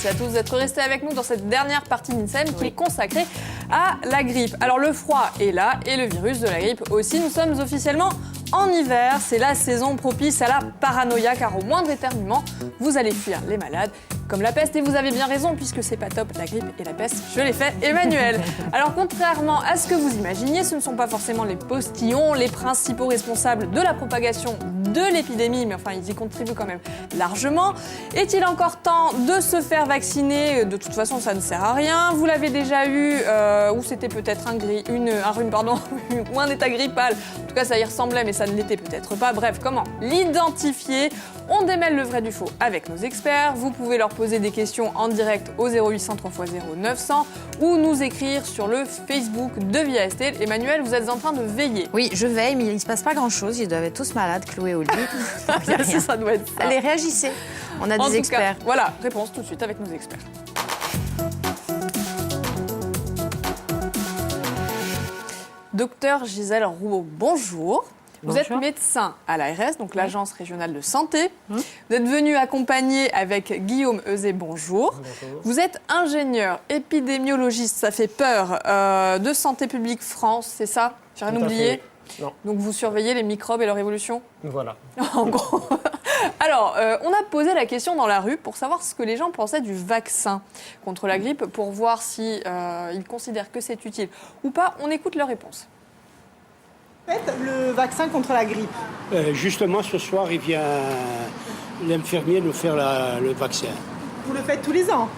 Merci à tous d'être restés avec nous dans cette dernière partie d'INSEM qui est consacrée à la grippe. Alors le froid est là et le virus de la grippe aussi. Nous sommes officiellement en hiver, c'est la saison propice à la paranoïa car au moindre éternuement, vous allez fuir les malades comme la peste et vous avez bien raison puisque c'est pas top la grippe et la peste, je l'ai fait Emmanuel. Alors contrairement à ce que vous imaginiez, ce ne sont pas forcément les postillons les principaux responsables de la propagation de l'épidémie, mais enfin ils y contribuent quand même largement. Est-il encore temps de se faire vacciner? De toute façon ça ne sert à rien, vous l'avez déjà eu ou c'était peut-être un rhume ou un état grippal, en tout cas ça y ressemblait mais ça ne l'était peut-être pas. Bref, comment l'identifier? On démêle le vrai du faux avec nos experts. Vous pouvez leur poser des questions en direct au 0800 3x0 900 ou nous écrire sur le Facebook de Via Estelle. Emmanuel, vous êtes en train de veiller. Oui, je veille, mais il ne se passe pas grand-chose. Ils doivent être tous malades, cloués au lit. Ça doit être ça. Allez, réagissez. On a des experts. Voilà, réponse tout de suite avec nos experts. Docteur Gisèle Rouault, bonjour. Vous êtes médecin à l'ARS, donc l'Agence régionale de santé. Vous êtes venu accompagner avec Guillaume Euzet, bonjour. Vous êtes ingénieur épidémiologiste, ça fait peur, de Santé publique France, c'est ça? J'ai rien oublié? Non. Donc vous surveillez les microbes et leur évolution? Voilà. En gros. Alors, on a posé la question dans la rue pour savoir ce que les gens pensaient du vaccin contre la grippe, pour voir si ils considèrent que c'est utile ou pas. On écoute leur réponse. Faites le vaccin contre la grippe. Justement, ce soir, il vient l'infirmier nous faire le vaccin. Vous le faites tous les ans?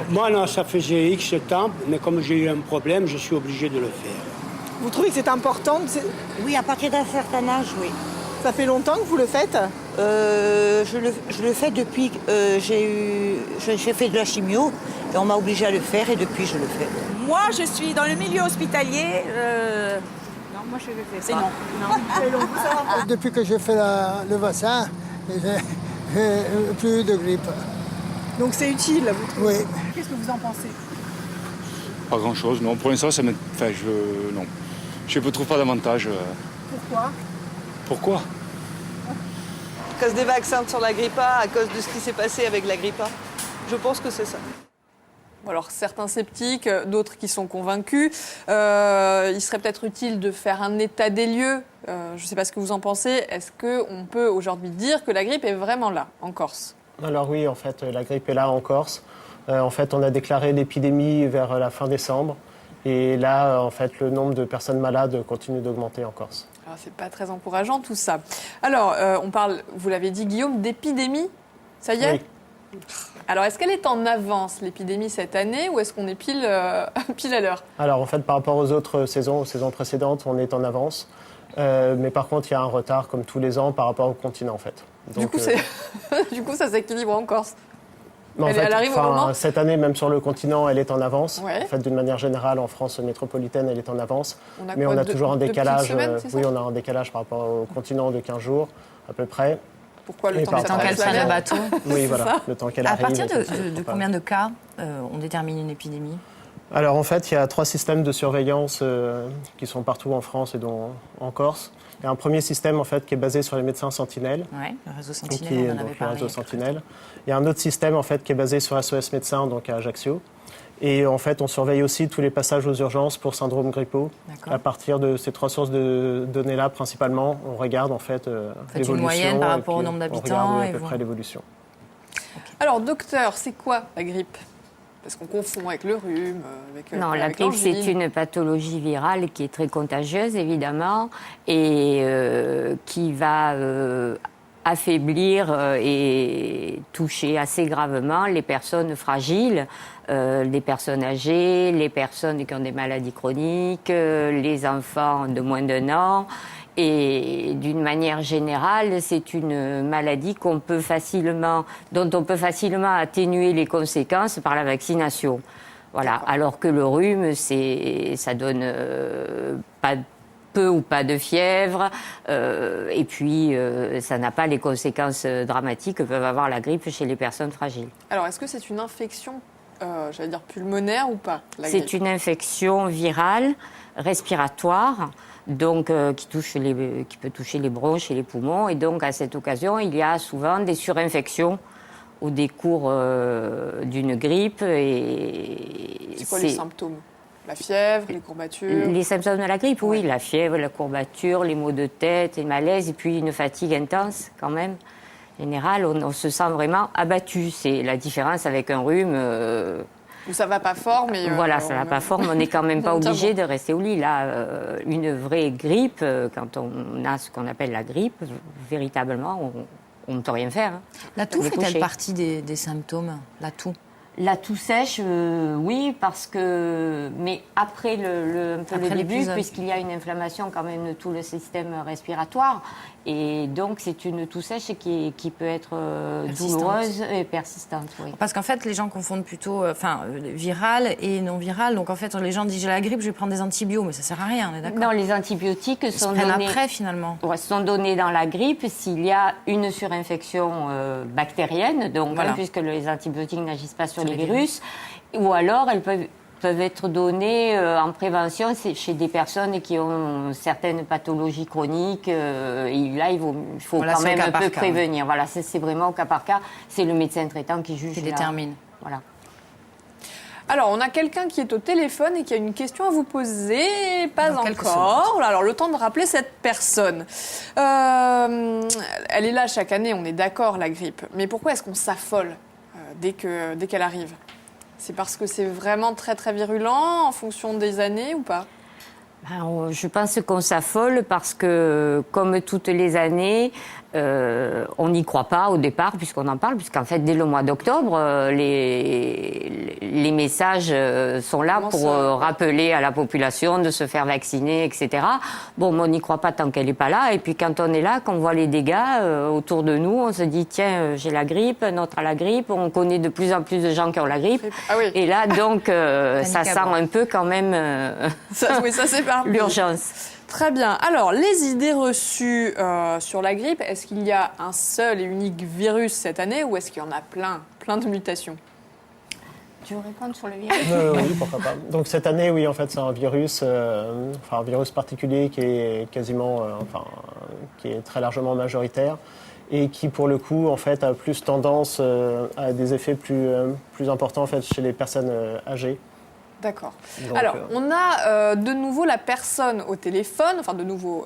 Moi, non, ça faisait X temps, mais comme j'ai eu un problème, je suis obligé de le faire. Vous trouvez que c'est important? Oui, à partir d'un certain âge, oui. Ça fait longtemps que vous le faites? Je le fais depuis que j'ai fait de la chimio et on m'a obligé à le faire et depuis je le fais. Moi, je suis dans le milieu hospitalier. Non, moi je le fais pas. Non. Depuis que j'ai fait le vaccin, j'ai plus de grippe. Donc c'est utile, vous trouvez? Oui. Qu'est-ce que vous en pensez? Pas grand-chose, non. Pour l'instant, non. Je ne trouve pas d'avantage. Pourquoi? Pourquoi? À cause des vaccins sur la grippe A, à cause de ce qui s'est passé avec la grippe A. Je pense que c'est ça. Alors certains sceptiques, d'autres qui sont convaincus. Il serait peut-être utile de faire un état des lieux. Je ne sais pas ce que vous en pensez. Est-ce qu'on peut aujourd'hui dire que la grippe est vraiment là, en Corse? Alors oui, en fait, la grippe est là en Corse. En fait, on a déclaré l'épidémie vers la fin décembre. Et là, en fait, le nombre de personnes malades continue d'augmenter en Corse. Alors, c'est pas très encourageant tout ça. Alors, on parle, vous l'avez dit Guillaume, d'épidémie. Ça y est? Oui. Alors, est-ce qu'elle est en avance, l'épidémie, cette année, ou est-ce qu'on est pile à l'heure? Alors, en fait, par rapport aux autres saisons, aux saisons précédentes, on est en avance. Mais par contre, il y a un retard, comme tous les ans, par rapport au continent, en fait. Donc, du coup, ça s'équilibre en Corse. Elle arrive au moment. Cette année, même sur le continent, elle est en avance. Ouais. En fait, d'une manière générale, en France métropolitaine, elle est en avance. Mais on a toujours un décalage. Oui, on a un décalage par rapport au continent de 15 jours, à peu près. Pourquoi le temps qu'elle prenne le bateau? Oui, voilà, le temps qu'elle arrive. À partir de combien de cas on détermine une épidémie? Alors, en fait, il y a 3 systèmes de surveillance qui sont partout en France et dont en Corse. Il y a un premier système en fait, qui est basé sur les médecins sentinelles. Oui, le réseau Sentinelle, on en avait parlé. Le réseau Sentinelle. Il y a un autre système en fait, qui est basé sur SOS Médecins, donc à Ajaccio. Et en fait, on surveille aussi tous les passages aux urgences pour syndrome grippaux. À partir de ces 3 sources de données-là, principalement, on regarde en fait l'évolution. Une moyenne par rapport au nombre d'habitants. On regarde à peu près l'évolution. Okay. Alors, docteur, c'est quoi la grippe? Parce qu'on confond avec le rhume, Non, la grippe, l'angine. c'est une pathologie virale qui est très contagieuse, évidemment, et qui va affaiblir et toucher assez gravement les personnes fragiles, les personnes âgées, les personnes qui ont des maladies chroniques, les enfants de moins d'1 an. Et d'une manière générale, c'est une maladie dont on peut facilement atténuer les conséquences par la vaccination. Voilà. Alors que le rhume, ça donne peu ou pas de fièvre, et puis ça n'a pas les conséquences dramatiques que peuvent avoir la grippe chez les personnes fragiles. Alors, est-ce que c'est une infection, j'allais dire pulmonaire ou pas? C'est une infection virale, respiratoire, donc qui peut toucher les bronches et les poumons. Et donc, à cette occasion, il y a souvent des surinfections au décours d'une grippe. C'est quoi les symptômes? La fièvre, les courbatures? Les symptômes de la grippe, oui, la fièvre, la courbature, les maux de tête, les malaises, et puis une fatigue intense quand même. En général, on se sent vraiment abattu. C'est la différence avec un rhume. Où ça va pas fort, mais... voilà, ça va pas fort, mais on n'est quand même pas obligé de rester au lit. Là, une vraie grippe, quand on a ce qu'on appelle la grippe, véritablement, on ne peut rien faire. Hein. La toux fait-elle partie des symptômes? La toux? La toux sèche, oui, parce que... Mais après un peu le début, puisqu'il y a une inflammation quand même de tout le système respiratoire. Et donc, c'est une toux sèche qui peut être douloureuse et persistante. Oui. Parce qu'en fait, les gens confondent plutôt viral et non viral. Donc, en fait, les gens disent « j'ai la grippe, je vais prendre des antibiotiques ». Mais ça ne sert à rien, on est d'accord? Non, les antibiotiques sont donnés... après, finalement. Ouais, sont donnés dans la grippe s'il y a une surinfection bactérienne, donc, voilà. Puisque les antibiotiques n'agissent pas sur les virus. Ou alors, elles peuvent être données en prévention chez des personnes qui ont certaines pathologies chroniques. Et là, il faut quand même un peu prévenir. Voilà, c'est vraiment au cas par cas. C'est le médecin traitant qui juge. Qui détermine. Voilà. Alors, on a quelqu'un qui est au téléphone et qui a une question à vous poser. Pas encore. Alors, le temps de rappeler cette personne. Elle est là chaque année, on est d'accord, la grippe. Mais pourquoi est-ce qu'on s'affole dès qu'elle arrive? C'est parce que c'est vraiment très très virulent en fonction des années ou pas? Je pense qu'on s'affole parce que, comme toutes les années, on n'y croit pas au départ, puisqu'on en parle, puisqu'en fait, dès le mois d'octobre, les messages sont là pour rappeler à la population de se faire vacciner, etc. Bon, mais on n'y croit pas tant qu'elle n'est pas là. Et puis, quand on est là, qu'on voit les dégâts autour de nous, on se dit, tiens, j'ai la grippe, un autre a la grippe. On connaît de plus en plus de gens qui ont la grippe. Ah oui. Et là, donc, ça sent un peu quand même oui, ça c'est pas l'urgence. Très bien. Alors, les idées reçues sur la grippe, est-ce qu'il y a un seul et unique virus cette année ou est-ce qu'il y en a plein de mutations? Tu veux répondre sur le virus? Oui, pourquoi pas. Donc cette année, oui, en fait, c'est un virus particulier qui est quasiment, qui est très largement majoritaire et qui, pour le coup, en fait, a plus tendance à des effets plus importants en fait chez les personnes âgées. D'accord. Alors, on a de nouveau la personne au téléphone, enfin de nouveau...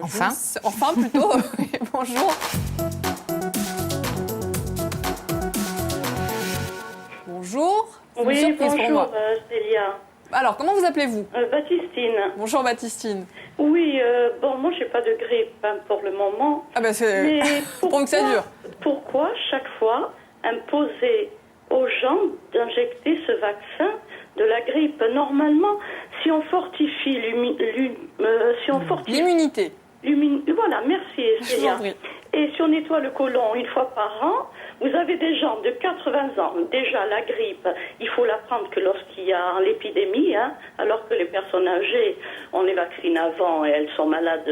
Enfin, plutôt. Bonjour. Bonjour. Oui, bonjour Célia. Alors, comment vous appelez-vous? Baptistine. Bonjour Baptistine. Oui, moi j'ai pas de grippe pour le moment. Ah ben c'est... Pour que ça dure. Pourquoi chaque fois imposer aux gens d'injecter ce vaccin de la grippe? Normalement, si on fortifie l'immunité. Voilà, merci Célia. Et si on nettoie le côlon une fois par an, vous avez des gens de 80 ans, déjà la grippe, il faut la prendre que lorsqu'il y a l'épidémie, alors que les personnes âgées, on les vaccine avant et elles sont malades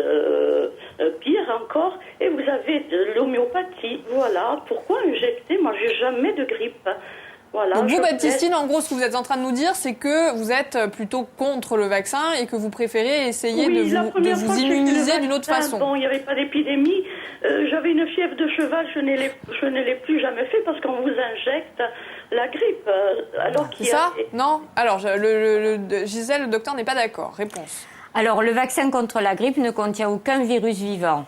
pire encore. Et vous avez de l'homéopathie, voilà. Pourquoi injecter? Moi, j'ai jamais de grippe. Voilà, donc vous, Baptistine, en gros, ce que vous êtes en train de nous dire, c'est que vous êtes plutôt contre le vaccin et que vous préférez essayer de vous immuniser d'une autre façon. Bon, il n'y avait pas d'épidémie. J'avais une fièvre de cheval, je ne l'ai plus jamais fait parce qu'on vous injecte la grippe. C'est ça? Non? Alors, Gisèle, le docteur n'est pas d'accord. Réponse. Alors, le vaccin contre la grippe ne contient aucun virus vivant.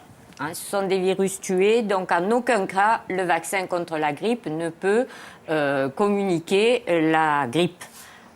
Ce sont des virus tués, donc en aucun cas, le vaccin contre la grippe ne peut communiquer la grippe,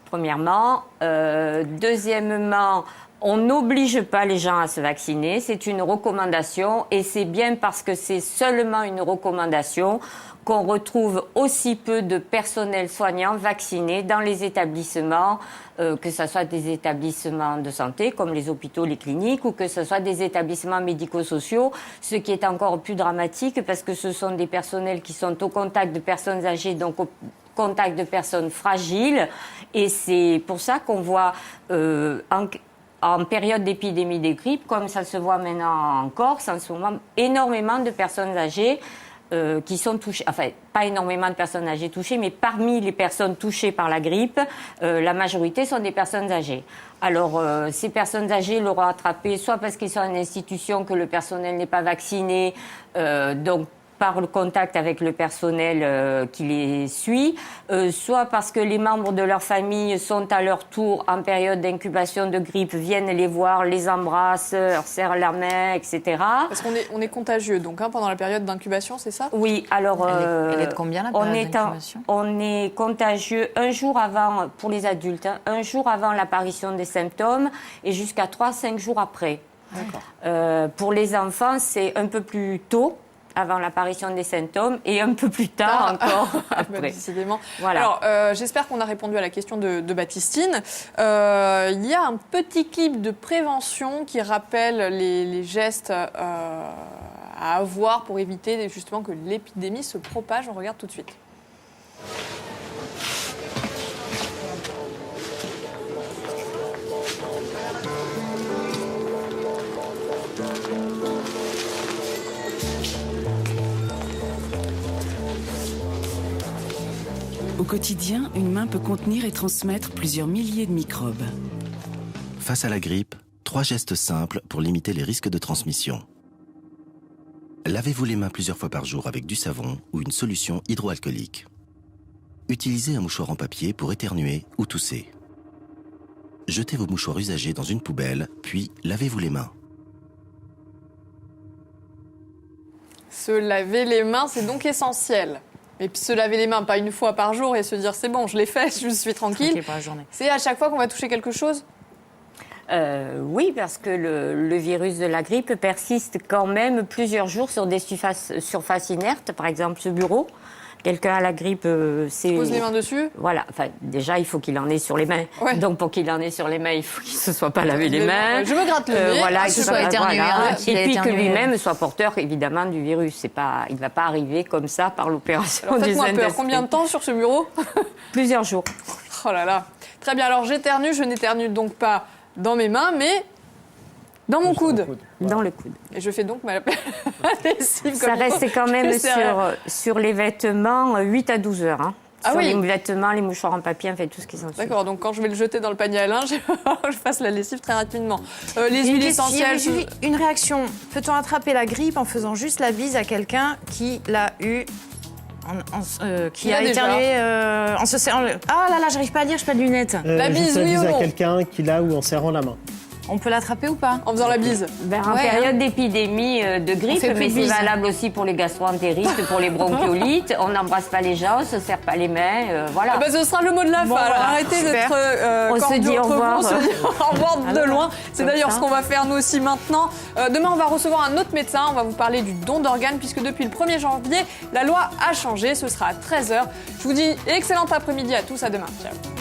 premièrement. Deuxièmement, on n'oblige pas les gens à se vacciner, c'est une recommandation et c'est bien parce que c'est seulement une recommandation qu'on retrouve aussi peu de personnel soignant vacciné dans les établissements, que ce soit des établissements de santé comme les hôpitaux, les cliniques, ou que ce soit des établissements médico-sociaux, ce qui est encore plus dramatique parce que ce sont des personnels qui sont au contact de personnes âgées, donc au contact de personnes fragiles. Et c'est pour ça qu'on voit en période d'épidémie de grippe, comme ça se voit maintenant en Corse, en ce moment, énormément de personnes âgées qui sont touchées, enfin pas énormément de personnes âgées touchées, mais parmi les personnes touchées par la grippe, la majorité sont des personnes âgées. Alors ces personnes âgées l'auront attrapé soit parce qu'ils sont en institution, que le personnel n'est pas vacciné, donc par le contact avec le personnel qui les suit, soit parce que les membres de leur famille sont à leur tour en période d'incubation de grippe, viennent les voir, les embrassent, leur serrent la main, etc. Parce qu'on est contagieux, donc, pendant la période d'incubation, c'est ça? Oui, alors... Elle est de combien, la période d'incubation? On est contagieux un jour avant, pour les adultes, un jour avant l'apparition des symptômes et jusqu'à 3-5 jours après. Pour les enfants, c'est un peu plus tôt, avant l'apparition des symptômes, et un peu plus tard encore après. Décidément. Voilà. Alors, j'espère qu'on a répondu à la question de Baptistine. Il y a un petit clip de prévention qui rappelle les gestes à avoir pour éviter justement que l'épidémie se propage. On regarde tout de suite. Au quotidien, une main peut contenir et transmettre plusieurs milliers de microbes. Face à la grippe, 3 gestes simples pour limiter les risques de transmission. Lavez-vous les mains plusieurs fois par jour avec du savon ou une solution hydroalcoolique. Utilisez un mouchoir en papier pour éternuer ou tousser. Jetez vos mouchoirs usagés dans une poubelle, puis lavez-vous les mains. Se laver les mains, c'est donc essentiel. Et puis se laver les mains, pas une fois par jour et se dire c'est bon, je l'ai fait, je suis tranquille. C'est à chaque fois qu'on va toucher quelque chose? Oui, parce que le virus de la grippe persiste quand même plusieurs jours sur des surfaces inertes, par exemple ce bureau. Quelqu'un a la grippe, c'est... Pose les mains dessus? Voilà, enfin, déjà, il faut qu'il en ait sur les mains. Ouais. Donc, pour qu'il en ait sur les mains, il faut qu'il ne se soit pas lavé les mains. Je me gratte le nez. Voilà, qu'il soit éternué. Voilà. Et puis que lui-même soit porteur, évidemment, du virus. Il ne va pas arriver comme ça par l'opération du Faites-moi Saint-Esprit. peur. Combien de temps sur ce bureau? Plusieurs jours. Oh là là. Très bien, alors j'éternue. Je n'éternue donc pas dans mes mains, mais... dans mon coude. Dans le coude. Et je fais donc ma lessive. Ça reste quand même sur les vêtements 8 à 12 heures. Hein. Sur les vêtements, les mouchoirs en papier, en fait, tout ce qui s'en suit. D'accord, donc quand je vais le jeter dans le panier à linge, je fasse la lessive très rapidement. Les huiles essentielles... Une réaction. Peut-on attraper la grippe en faisant juste la bise à quelqu'un qui l'a eu... qui a éternué en se serrant... Ah là là, j'arrive pas à lire, je n'ai pas de lunettes. La bise, oui ou non? à quelqu'un qui l'a ou en serrant la main. On peut l'attraper ou pas? En faisant la bise. En période d'épidémie de grippe, mais c'est valable aussi pour les gastro-entérites, pour les bronchiolites. On n'embrasse pas les gens, on ne se serre pas les mains, voilà. Ce sera le mot de la fin. Alors arrêtez d'être on se dit au revoir. On se dit au revoir de loin. C'est d'ailleurs ce qu'on va faire nous aussi maintenant. Demain, on va recevoir un autre médecin. On va vous parler du don d'organes, puisque depuis le 1er janvier, la loi a changé. Ce sera à 13h. Je vous dis excellent après-midi à tous. À demain. Ciao.